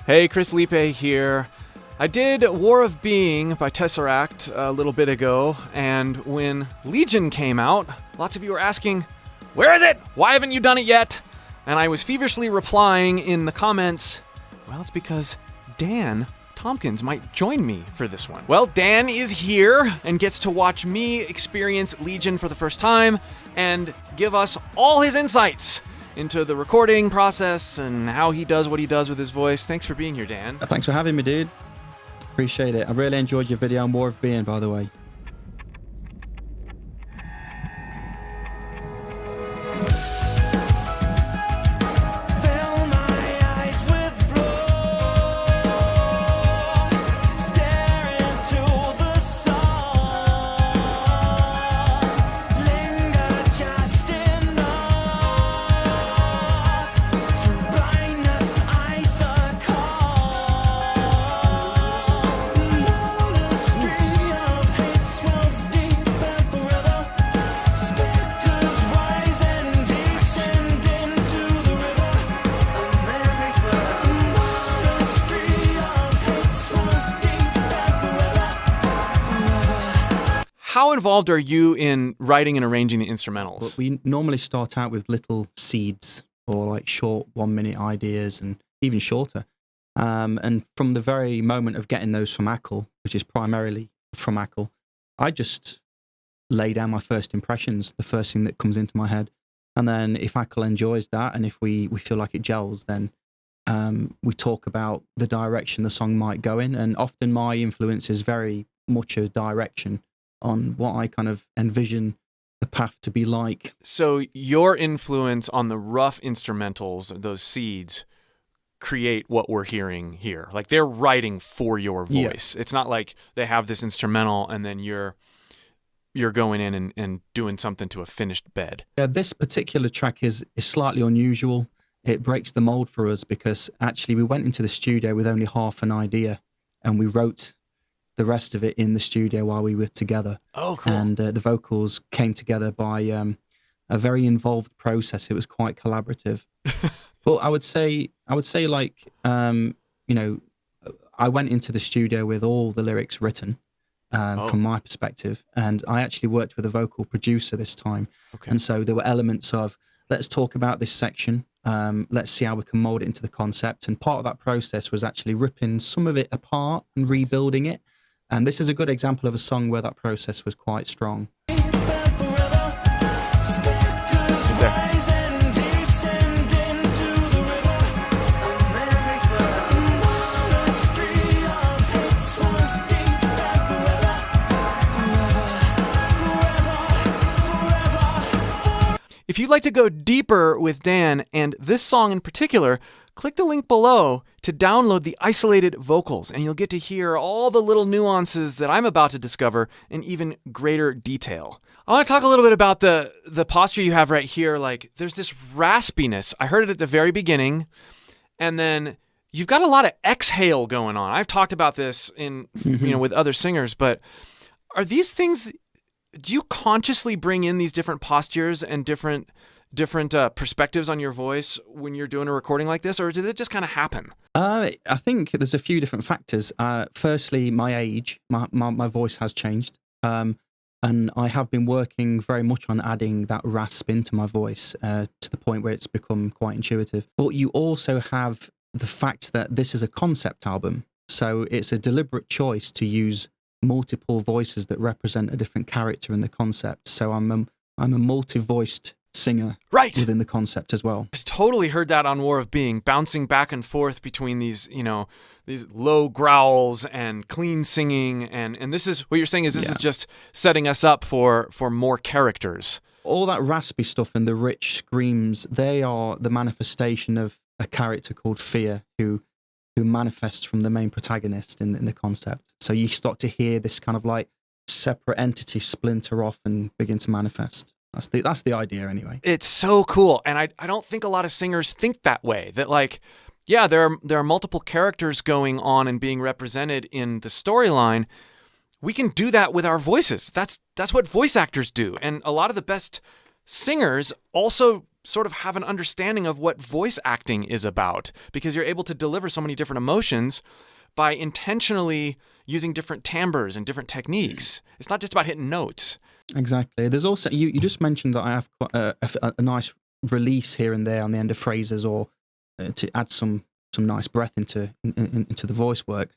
Hey, Chris Lipe here. I did War of Being by TesseracT a little bit ago, and when Legion came out, lots of you were asking, where is it? Why haven't you done it yet? And I was feverishly replying in the comments, well, it's because Dan Tompkins might join me for this one. Well, Dan is here and gets to watch me experience Legion for the first time and give us all his insights into the recording process and how he does what he does with his voice. Thanks for being here, Dan. Thanks for having me, dude. Appreciate it. I really enjoyed your video on War of Being, by the way. How involved are you in writing and arranging the instrumentals? But we normally start out with little seeds or like short 1-minute ideas and even shorter. And from the very moment of getting those from Ackle, which is primarily from Ackle, I just lay down my first impressions, the first thing that comes into my head. And then if Ackle enjoys that and if we feel like it gels, then we talk about the direction the song might go in. And often my influence is very much a direction on what I kind of envision the path to be like. So your influence on the rough instrumentals, those seeds, create what we're hearing here. Like they're writing for your voice. Yeah. It's not like they have this instrumental and then you're going in and doing something to a finished bed. Yeah, this particular track is slightly unusual. It breaks the mold for us because actually we went into the studio with only half an idea and we wrote the rest of it in the studio while we were together. Oh, cool. And the vocals came together by a very involved process. It was quite collaborative. But I would say like, I went into the studio with all the lyrics written from my perspective. And I actually worked with a vocal producer this time. Okay. And so there were elements of, let's talk about this section. Let's see how we can mold it into the concept. And part of that process was actually ripping some of it apart and rebuilding it. And this is a good example of a song where that process was quite strong. If you'd like to go deeper with Dan and this song in particular, click the link below to download the isolated vocals, and you'll get to hear all the little nuances that I'm about to discover in even greater detail. I want to talk a little bit about the posture you have right here. Like, there's this raspiness. I heard it at the very beginning, and then you've got a lot of exhale going on. I've talked about this in with other singers, but are these things? Do you consciously bring in these different postures and different perspectives on your voice when you're doing a recording like this, or did it just kind of happen? I think there's a few different factors. Firstly, my age, my voice has changed, and I have been working very much on adding that rasp into my voice to the point where it's become quite intuitive. But you also have the fact that this is a concept album, so it's a deliberate choice to use multiple voices that represent a different character in the concept. So I'm a multi-voiced singer within the concept as well. I totally heard that on War of Being, bouncing back and forth between these low growls and clean singing, and this is what you're saying is this is just setting us up for more characters. All that raspy stuff and the rich screams, they are the manifestation of a character called Fear who manifests from the main protagonist in the concept. So you start to hear this kind of like separate entity splinter off and begin to manifest. That's the idea anyway. It's so cool. And I don't think a lot of singers think that way. That like, yeah, there are multiple characters going on and being represented in the storyline. We can do that with our voices. That's what voice actors do. And a lot of the best singers also sort of have an understanding of what voice acting is about, because you're able to deliver so many different emotions by intentionally using different timbres and different techniques. It's not just about hitting notes. Exactly. There's also, you just mentioned that I have quite a nice release here and there on the end of phrases, or to add some nice breath into the voice work.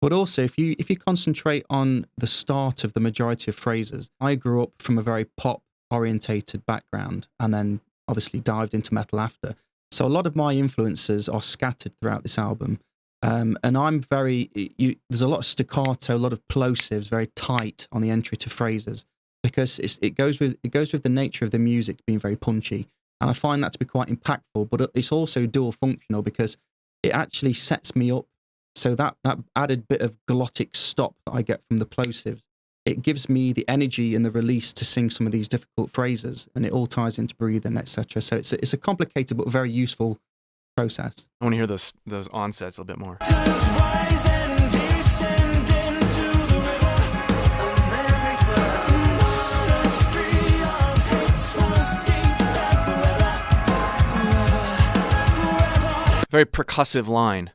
But also, if you concentrate on the start of the majority of phrases, I grew up from a very pop orientated background, and then obviously dived into metal after. So a lot of my influences are scattered throughout this album. And I'm there's a lot of staccato, a lot of plosives, very tight on the entry to phrases, because it goes with the nature of the music being very punchy. And I find that to be quite impactful, but it's also dual functional, because it actually sets me up. So that added bit of glottic stop that I get from the plosives, it gives me the energy and the release to sing some of these difficult phrases, and it all ties into breathing, etc. So it's a complicated but very useful process. I want to hear those onsets a little bit more. Very percussive line.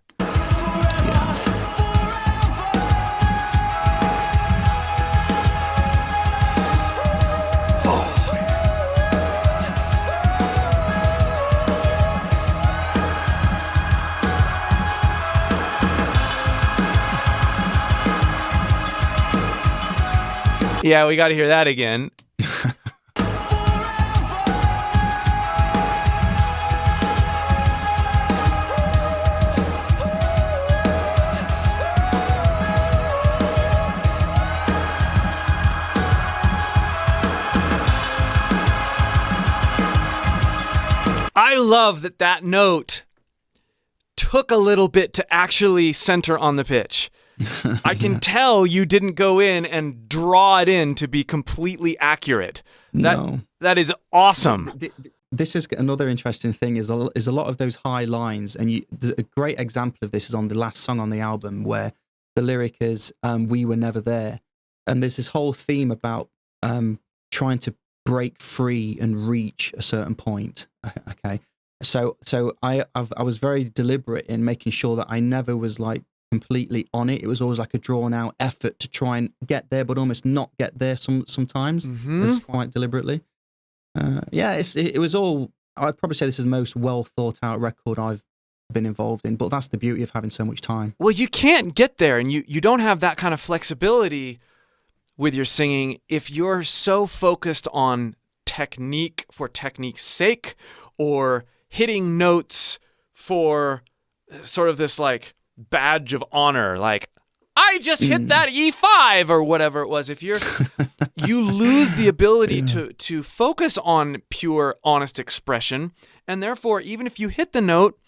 Yeah, we got to hear that again. I love that note took a little bit to actually center on the pitch. I can tell you didn't go in and draw it in to be completely accurate. That is awesome. This is another interesting thing is a lot of those high lines, and a great example of this is on the last song on the album, where the lyric is "We were never there," and there's this whole theme about trying to break free and reach a certain point. Okay, so I was very deliberate in making sure that I never was like completely on it. It was always like a drawn out effort to try and get there, but almost not get there sometimes. It's quite deliberately. It was all, I'd probably say this is the most well thought out record I've been involved in, but that's the beauty of having so much time. Well, you can't get there, and you don't have that kind of flexibility with your singing if you're so focused on technique for technique's sake, or hitting notes for sort of this like badge of honor, like I just hit that E5 or whatever it was. If you lose the ability to focus on pure honest expression, and therefore even if you hit the note,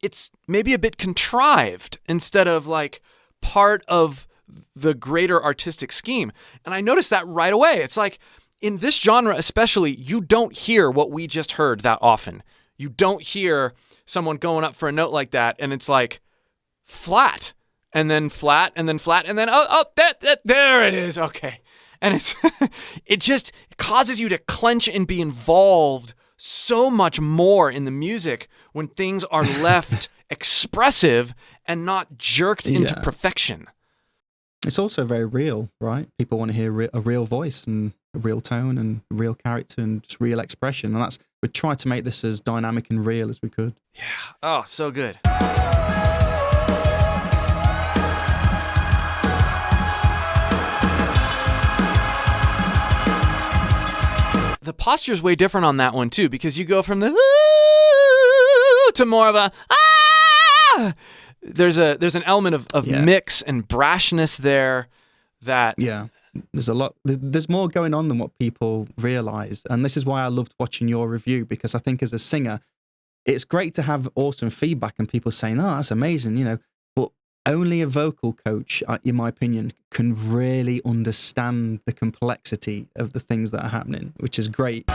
it's maybe a bit contrived instead of like part of the greater artistic scheme. And I noticed that right away. It's like in this genre especially, you don't hear what we just heard that often. You don't hear someone going up for a note like that and it's like flat and then flat and then flat and then there it is. Okay. And it just causes you to clench and be involved so much more in the music when things are left expressive and not jerked into perfection. It's also very real, right? People want to hear a real voice and a real tone and a real character and just real expression. And we tried to make this as dynamic and real as we could. Yeah. Oh, so good. The posture is way different on that one too, because you go from the to more of a ah. There's an element of mix and brashness there that there's a lot. There's more going on than what people realize, and this is why I loved watching your review, because I think as a singer, it's great to have awesome feedback and people saying, "Oh, that's amazing," you know. But only a vocal coach, in my opinion, can really understand the complexity of the things that are happening, which is great.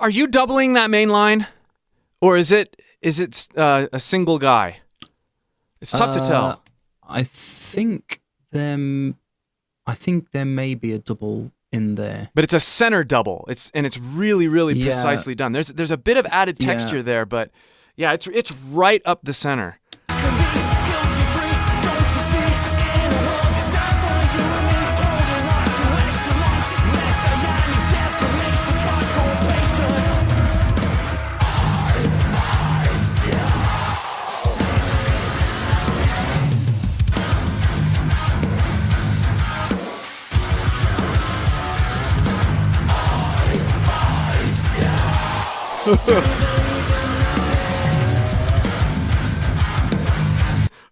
Are you doubling that main line, or is it a single guy? It's tough to tell. I think there may be a double in there, but it's a center double. It's really precisely done. There's a bit of added texture there, but yeah, it's right up the center.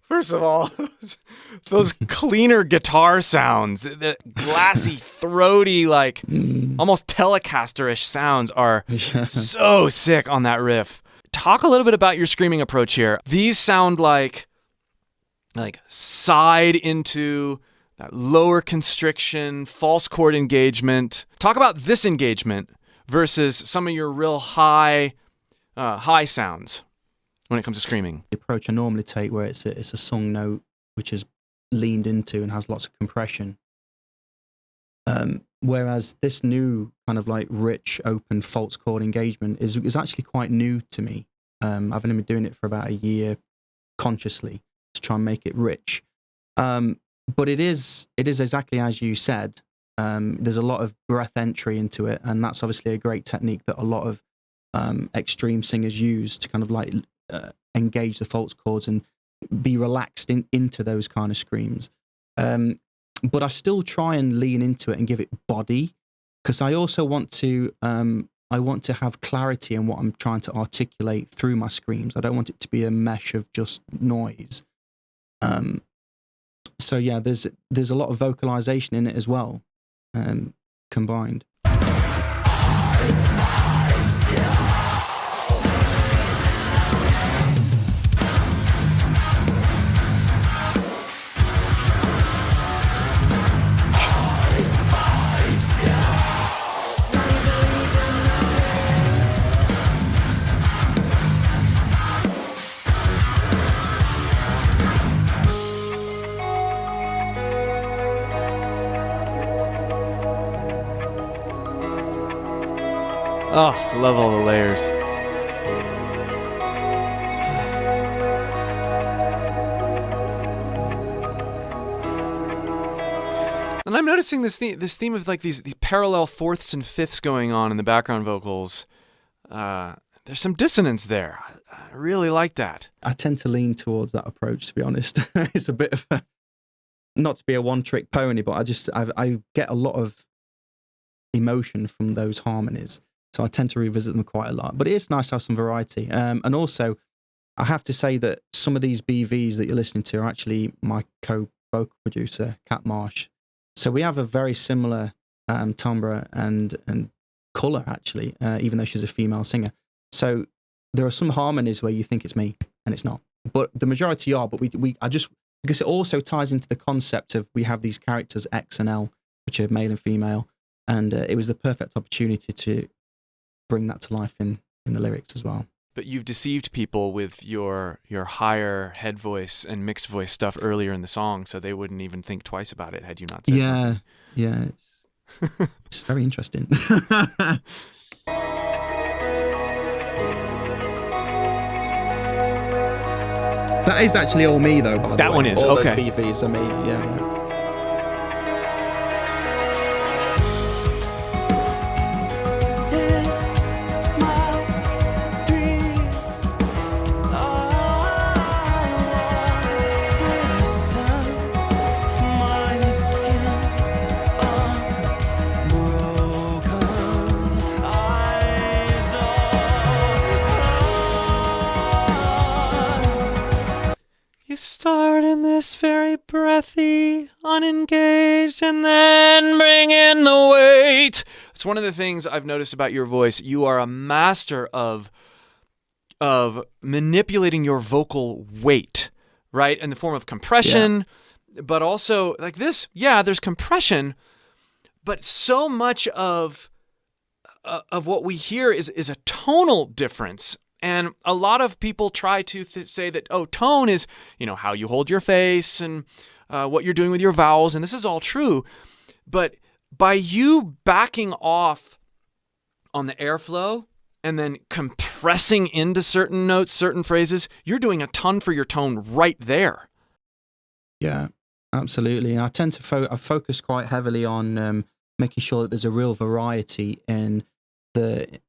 First of all, those cleaner guitar sounds, the glassy, throaty, like almost Telecaster-ish sounds are so sick on that riff. Talk a little bit about your screaming approach here. These sound like side into that lower constriction, false chord engagement. Talk about this engagement versus some of your real high sounds when it comes to screaming. The approach I normally take, where it's a sung note which is leaned into and has lots of compression, whereas this new kind of like rich, open false chord engagement is actually quite new to me. I've only been doing it for about a year consciously to try and make it rich, but it is exactly as you said. There's a lot of breath entry into it, and that's obviously a great technique that a lot of extreme singers use to kind of like engage the false chords and be relaxed into those kind of screams. But I still try and lean into it and give it body, because I also want to have clarity in what I'm trying to articulate through my screams. I don't want it to be a mesh of just noise. So yeah, there's a lot of vocalization in it as well. Combined. Oh, I love all the layers. And I'm noticing this theme of like these parallel fourths and fifths going on in the background vocals. There's some dissonance there. I really like that. I tend to lean towards that approach, to be honest. It's a bit of not to be a one-trick pony, but I get a lot of emotion from those harmonies. So I tend to revisit them quite a lot. But it is nice to have some variety. And also, I have to say that some of these BVs that you're listening to are actually my co-vocal producer, Kat Marsh. So we have a very similar timbre and colour, actually, even though she's a female singer. So there are some harmonies where you think it's me, and it's not. But the majority are. But because it also ties into the concept of we have these characters, X and L, which are male and female. And it was the perfect opportunity to bring that to life in the lyrics as well. But you've deceived people with your higher head voice and mixed voice stuff earlier in the song, so they wouldn't even think twice about it had you not said something. Yeah, it's very interesting. That is actually all me, though. By the that way. One is all okay. Those BVs are me. Yeah. Start in this very breathy, unengaged, and then bring in the weight. It's one of the things I've noticed about your voice. You are a master of manipulating your vocal weight, right? In the form of compression, but also like this. Yeah, there's compression, but so much of of what we hear is a tonal difference. And a lot of people try to say that, tone is, how you hold your face and what you're doing with your vowels. And this is all true. But by you backing off on the airflow and then compressing into certain notes, certain phrases, you're doing a ton for your tone right there. Yeah, absolutely. And I tend to I focus quite heavily on making sure that there's a real variety in the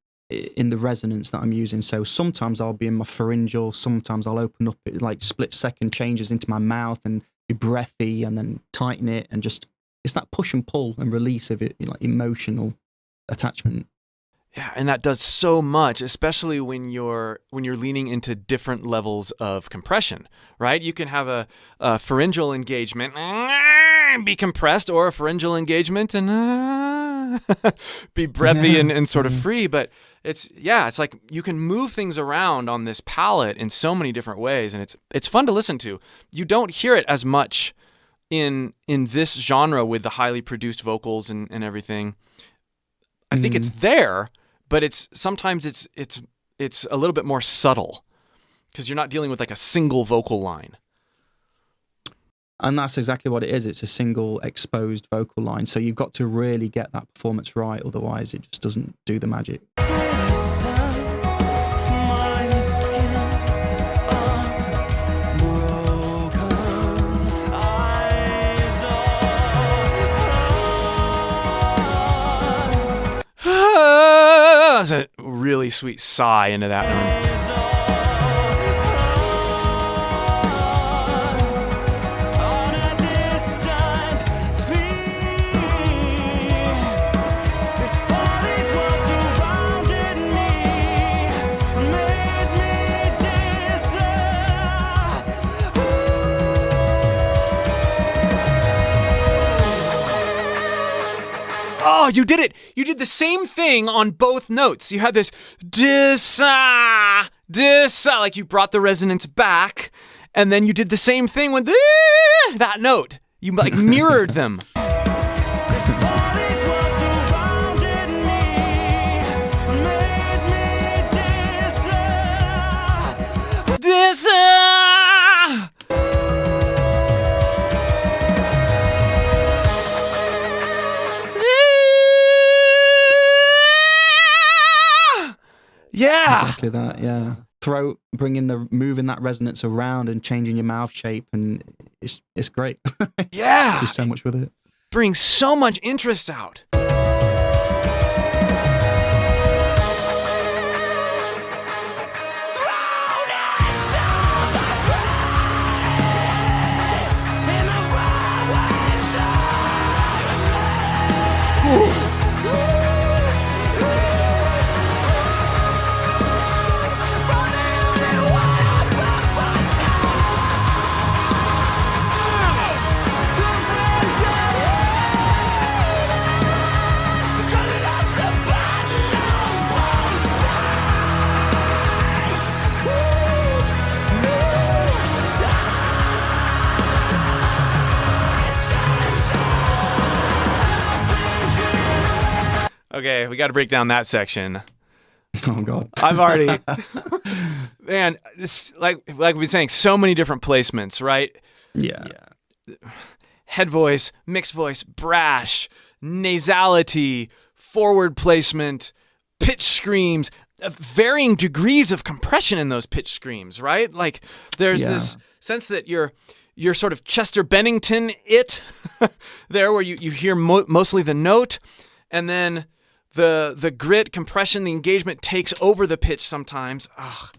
resonance that I'm using. So sometimes I'll be in my pharyngeal, sometimes I'll open up it, like split-second changes into my mouth and be breathy and then tighten it, and just it's that push and pull and release of it, like emotional attachment. Yeah, and that does so much, especially when you're leaning into different levels of compression, right? You can have a pharyngeal engagement and be compressed, or a pharyngeal engagement and be breathy and sort of free. But it's like you can move things around on this palette in so many different ways, and it's fun to listen to. You don't hear it as much in this genre with the highly produced vocals and everything. I think it's there, but sometimes it's a little bit more subtle because you're not dealing with like a single vocal line. And that's exactly what it is. It's a single exposed vocal line. So you've got to really get that performance right. Otherwise, it just doesn't do the magic. That's a really sweet sigh into that one. Oh, you did it! You did the same thing on both notes. You had this like you brought the resonance back, and then you did the same thing with that note. You like mirrored them. Yeah, exactly that. Yeah, moving that resonance around and changing your mouth shape, and it's great. Yeah, do so much with it. Brings so much interest out. Okay, we got to break down that section. Oh God, I've already, man. It's like we've been saying, so many different placements, right? Yeah. Head voice, mixed voice, brash, nasality, forward placement, pitch screams, varying degrees of compression in those pitch screams, right? Like there's this sense that you're sort of Chester Bennington there, where you hear mostly the note, and then the grit, compression, the engagement takes over the pitch sometimes. Ugh.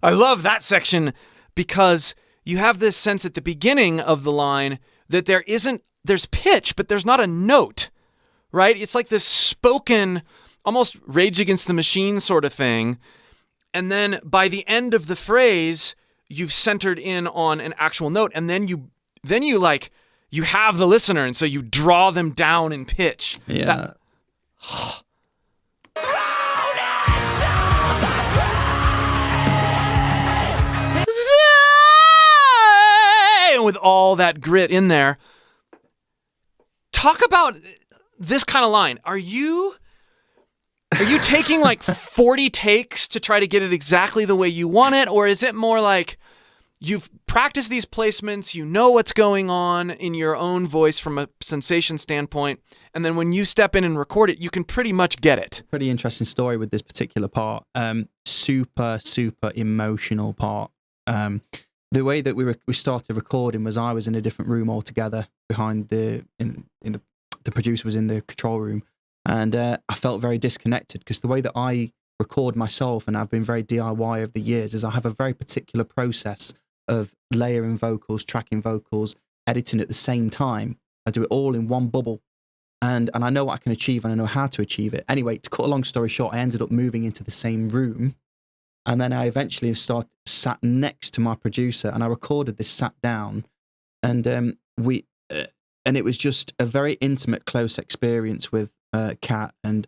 I love that section because you have this sense at the beginning of the line that there's pitch, but there's not a note, right? It's like this spoken, almost Rage Against the Machine sort of thing. And then by the end of the phrase, you've centered in on an actual note, and then you have the listener, and so you draw them down in pitch. Yeah. And with all that grit in there. talk about this kind of line. Are you taking like 40 takes to try to get it exactly the way you want it? Or is it more like you've practiced these placements, you know what's going on in your own voice from a sensation standpoint, and then when you step in and record it, you can pretty much get it? Pretty interesting story with this particular part. Super emotional part. The way that we started recording was I was in a different room altogether behind the producer was in the control room, and I felt very disconnected because the way that I record myself, and I've been very DIY over the years, is I have a very particular process of layering vocals, tracking vocals, editing at the same time. I do it all in one bubble, and I know what I can achieve and I know how to achieve it. Anyway, to cut a long story short, I ended up moving into the same room, and then I eventually sat next to my producer, and I recorded this sat down, and and it was just a very intimate, close experience with Kat. And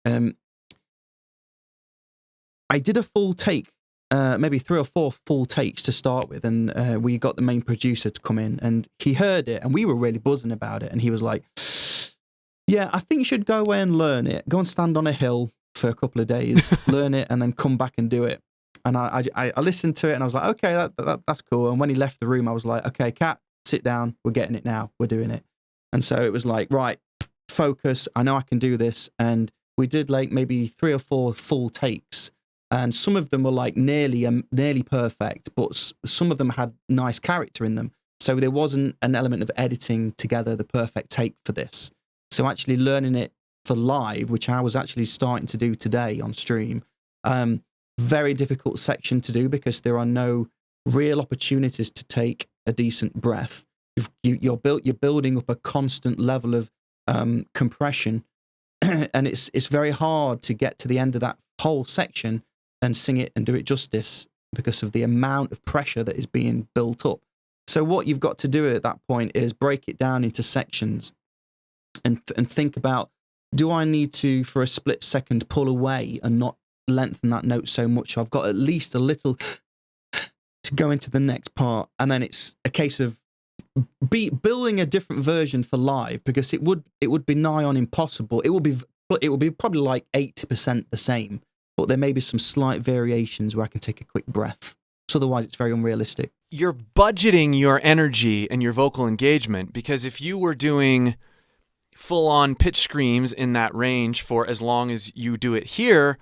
I did a full take, maybe 3 or 4 full takes to start with. And we got the main producer to come in, and he heard it, and we were really buzzing about it. And he was like, yeah, I think you should go away and learn it. Go and stand on a hill for a couple of days, learn it, and then come back and do it. And I listened to it, and I was like, okay, that's cool. And when he left the room, I was like, okay, Kat, sit down. We're getting it now. We're doing it. And so it was like, right, focus. I know I can do this. And we did like maybe 3 or 4 full takes. And some of them were like nearly perfect, but some of them had nice character in them. So there wasn't an element of editing together the perfect take for this. So actually learning it for live, which I was actually starting to do today on stream, very difficult section to do because there are no real opportunities to take a decent breath. You're building up a constant level of compression, and it's very hard to get to the end of that whole section and sing it and do it justice because of the amount of pressure that is being built up. So what you've got to do at that point is break it down into sections and think about, do I need to, for a split second, pull away and not lengthen that note so much? I've got at least a little to go into the next part. And then it's a case of building a different version for live, because it would be nigh on impossible. It would be probably like 80% the same, but there may be some slight variations where I can take a quick breath. So otherwise it's very unrealistic. You're budgeting your energy and your vocal engagement, because if you were doing full-on pitch screams in that range for as long as you do it here,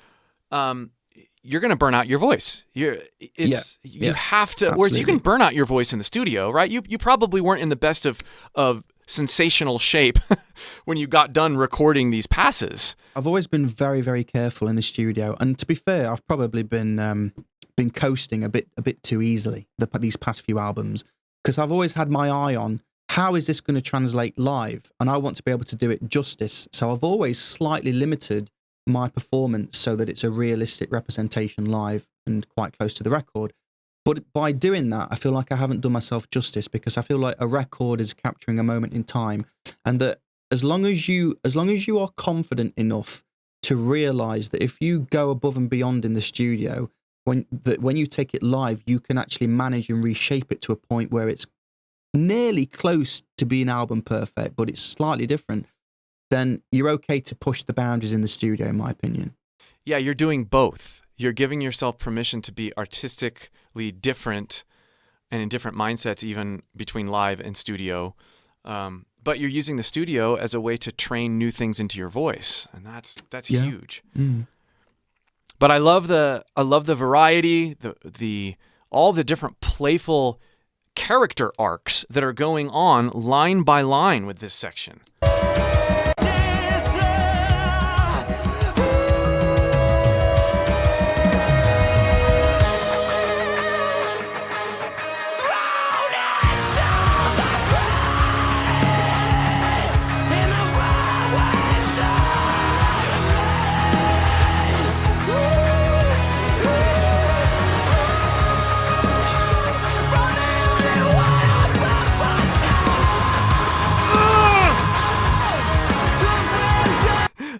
you're going to burn out your voice. You have to. Absolutely. Whereas you can burn out your voice in the studio, right? You probably weren't in the best of sensational shape when you got done recording these passes. I've always been very, very careful in the studio, and to be fair, I've probably been coasting a bit too easily these past few albums, because I've always had my eye on how is this going to translate live, and I want to be able to do it justice. So I've always slightly limited my performance so that it's a realistic representation live and quite close to the record. But by doing that, I feel like I haven't done myself justice, because I feel like a record is capturing a moment in time, and that as long as you are confident enough to realize that if you go above and beyond in the studio, when you take it live, you can actually manage and reshape it to a point where it's nearly close to being album perfect, but it's slightly different, then you're okay to push the boundaries in the studio, in my opinion. Yeah, you're doing both. You're giving yourself permission to be artistically different and in different mindsets, even between live and studio. But you're using the studio as a way to train new things into your voice, and that's huge. Mm. But I love the variety, the all the different playful character arcs that are going on line by line with this section.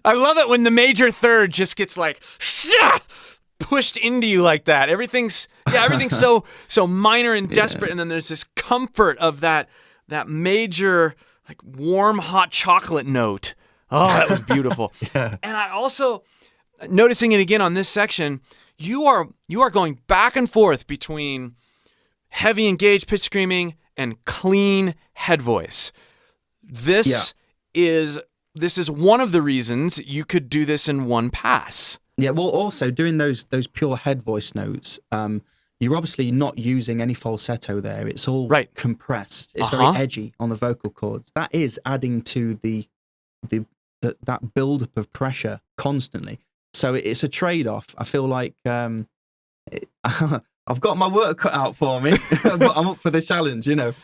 I love it when the major third just gets like pushed into you like that. Everything's so minor and desperate, and then there's this comfort of that major like warm hot chocolate note. Oh, that was beautiful. Yeah. And I also, noticing it again on this section, you are going back and forth between heavy engaged pitch screaming and clean head voice. This is one of the reasons you could do this in one pass. Yeah, well, also doing those pure head voice notes, you're obviously not using any falsetto there. It's all compressed. It's very edgy on the vocal cords. That is adding to that build-up of pressure constantly. So it's a trade-off. I feel like I've got my work cut out for me, but I'm up for the challenge, you know.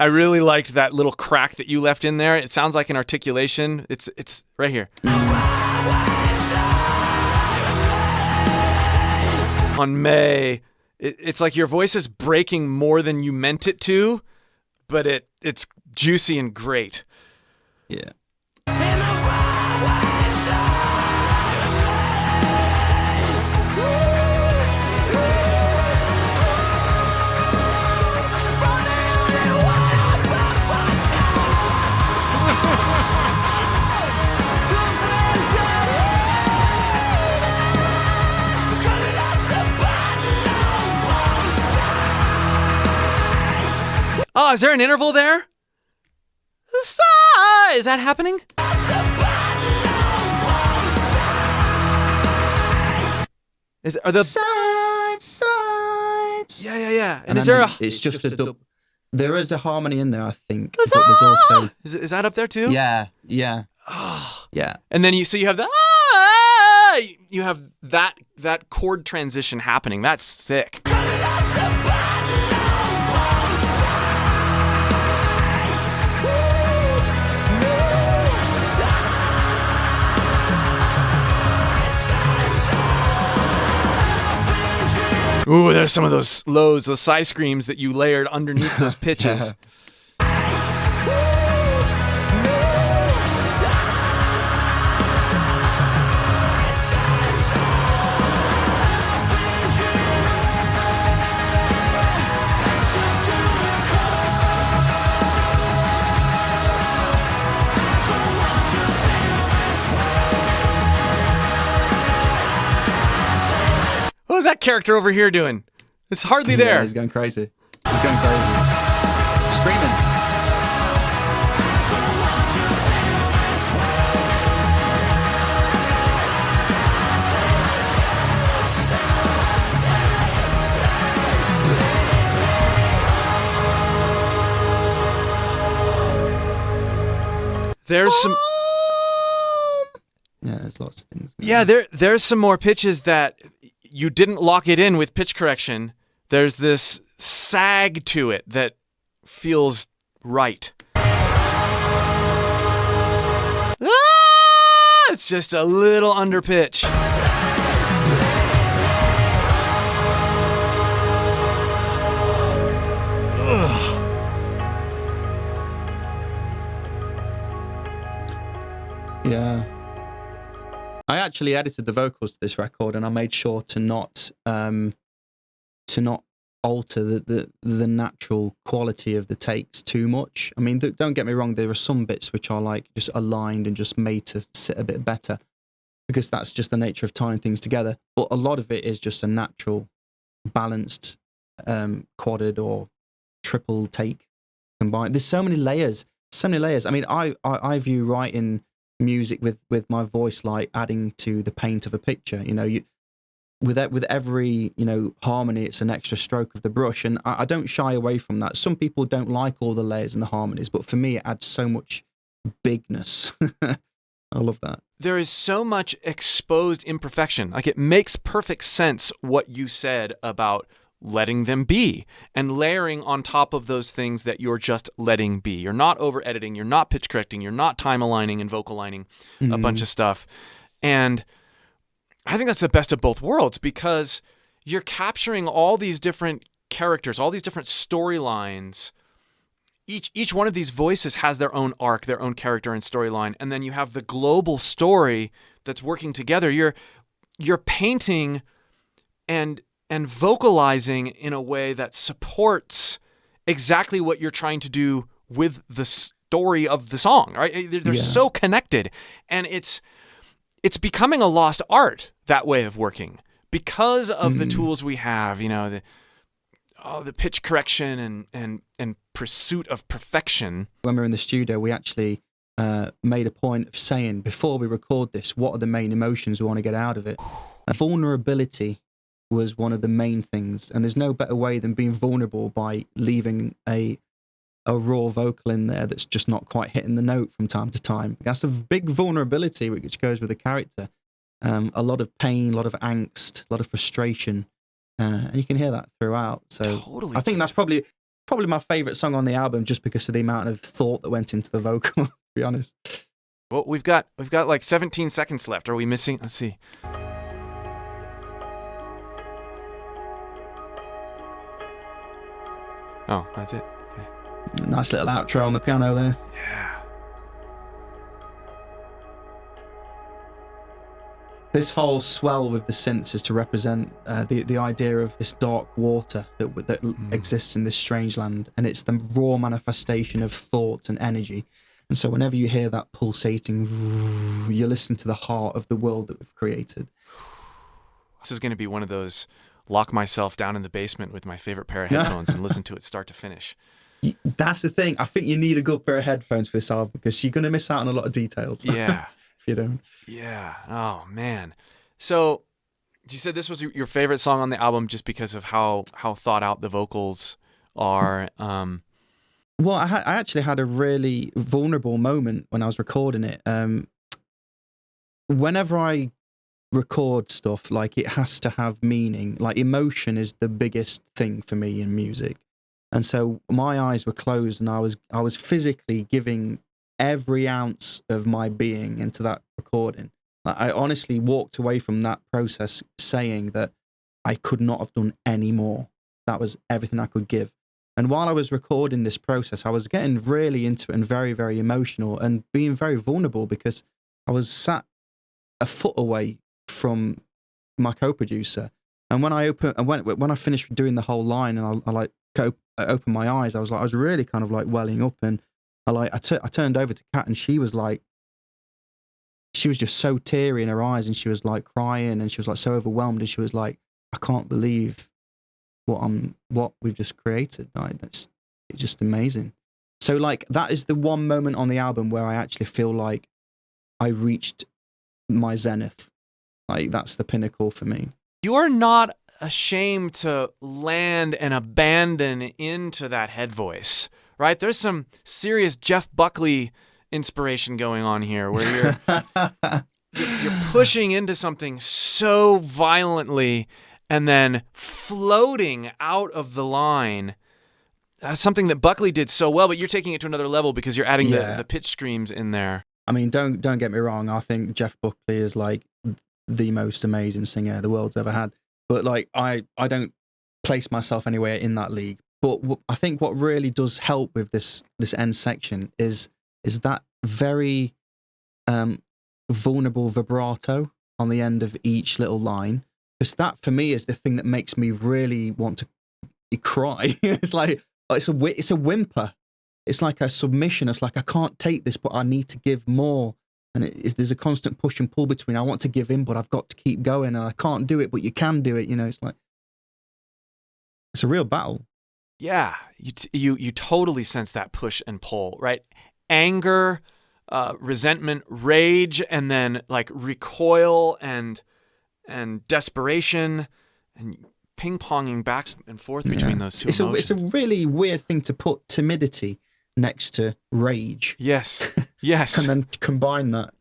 I really liked that little crack that you left in there. It sounds like an articulation. It's right here. On May, it's like your voice is breaking more than you meant it to, but it's juicy and great. Yeah. Oh, is there an interval there? Is that happening? Are the sides? Yeah. And is there it's just a double. There is a harmony in there, I think. But there's also is that up there too? Yeah. Yeah. And then you have the you have that chord transition happening. That's sick. Ooh, there's some of those lows, those side screams that you layered underneath those pitches. What is that character over here doing? It's hardly there. He's going crazy. Screaming. There's some... Yeah, there's lots of things. Yeah, there's some more pitches that you didn't lock it in with pitch correction. There's this sag to it that feels right. It's just a little under pitch. Yeah. I actually edited the vocals to this record, and I made sure to not alter the natural quality of the takes too much. I mean, don't get me wrong, there are some bits which are like just aligned and just made to sit a bit better, because that's just the nature of tying things together. But a lot of it is just a natural, balanced, quadded or triple take combined. There's so many layers. I mean, I view writing music with my voice like adding to the paint of a picture. You know, with every harmony, it's an extra stroke of the brush, and I don't shy away from that. Some people don't like all the layers and the harmonies, but for me, it adds so much bigness. I love that. There is so much exposed imperfection. Like, it makes perfect sense what you said about letting them be and layering on top of those things that you're just letting be. You're not over editing, you're not pitch correcting, you're not time aligning and vocal lining a bunch of stuff. And I think that's the best of both worlds, because you're capturing all these different characters, all these different storylines. Each one of these voices has their own arc, their own character and storyline, and then you have the global story that's working together. You're painting and vocalizing in a way that supports exactly what you're trying to do with the story of the song, right? They're so connected, and it's becoming a lost art, that way of working, because of the tools we have, the pitch correction and pursuit of perfection. When we were in the studio, we actually made a point of saying, before we record this, what are the main emotions we want to get out of it? Vulnerability was one of the main things, and there's no better way than being vulnerable by leaving a raw vocal in there that's just not quite hitting the note from time to time. That's a big vulnerability which goes with the character. A lot of pain, a lot of angst, a lot of frustration, and you can hear that throughout. So totally. I think that's probably my favorite song on the album, just because of the amount of thought that went into the vocal. To be honest. Well, we've got like 17 seconds left. Are we missing? Let's see. Oh, that's it. Okay. Nice little outro on the piano there. Yeah. This whole swell with the synths is to represent the idea of this dark water that exists in this strange land, and it's the raw manifestation of thought and energy. And so whenever you hear that pulsating, you listen to the heart of the world that we've created. This is going to be one of those lock myself down in the basement with my favorite pair of headphones and listen to it start to finish. That's the thing. I think you need a good pair of headphones for this album, because you're going to miss out on a lot of details. Yeah. If you don't. Yeah. Oh, man. So you said this was your favorite song on the album just because of how thought out the vocals are. Well, I actually had a really vulnerable moment when I was recording it. Whenever I record stuff, like, it has to have meaning. Like, emotion is the biggest thing for me in music. And so my eyes were closed, and I was physically giving every ounce of my being into that recording. Like, I honestly walked away from that process saying that I could not have done any more. That was everything I could give. And while I was recording this process, I was getting really into it and very, very emotional and being very vulnerable, because I was sat a foot away from my co-producer. And when I finished doing the whole line, and I opened my eyes, I was really kind of like welling up, and I turned over to Kat, and she was just so teary in her eyes, and she was like crying, and she was like so overwhelmed, and she was like, I can't believe what we've just created. Like, it's just amazing. So, like, that is the one moment on the album where I actually feel like I reached my zenith. Like, that's the pinnacle for me. You're not ashamed to land and abandon into that head voice, right? There's some serious Jeff Buckley inspiration going on here, where you're pushing into something so violently and then floating out of the line. Something that Buckley did so well, but you're taking it to another level because you're adding the pitch screams in there. I mean, don't get me wrong. I think Jeff Buckley is like the most amazing singer the world's ever had. But like, I don't place myself anywhere in that league. But I think what really does help with this end section is that very vulnerable vibrato on the end of each little line. Because that, for me, is the thing that makes me really want to cry. It's like, it's a whimper. It's like a submission. It's like, I can't take this, but I need to give more. And there's a constant push and pull between, I want to give in, but I've got to keep going, and I can't do it, but you can do it. You know, it's like, it's a real battle. Yeah, you totally sense that push and pull, right? Anger, resentment, rage, and then like recoil and desperation, and ping-ponging back and forth between those two emotions. It's a really weird thing to put timidity next to rage. Yes, yes. And then combine that.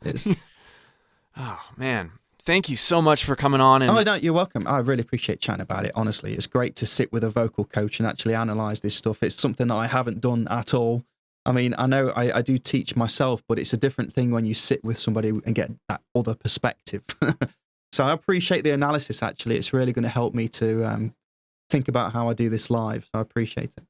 Oh, man. Thank you so much for coming on. Oh, no, you're welcome. I really appreciate chatting about it, honestly. It's great to sit with a vocal coach and actually analyse this stuff. It's something that I haven't done at all. I mean, I know I do teach myself, but it's a different thing when you sit with somebody and get that other perspective. So I appreciate the analysis, actually. It's really going to help me to think about how I do this live. So I appreciate it.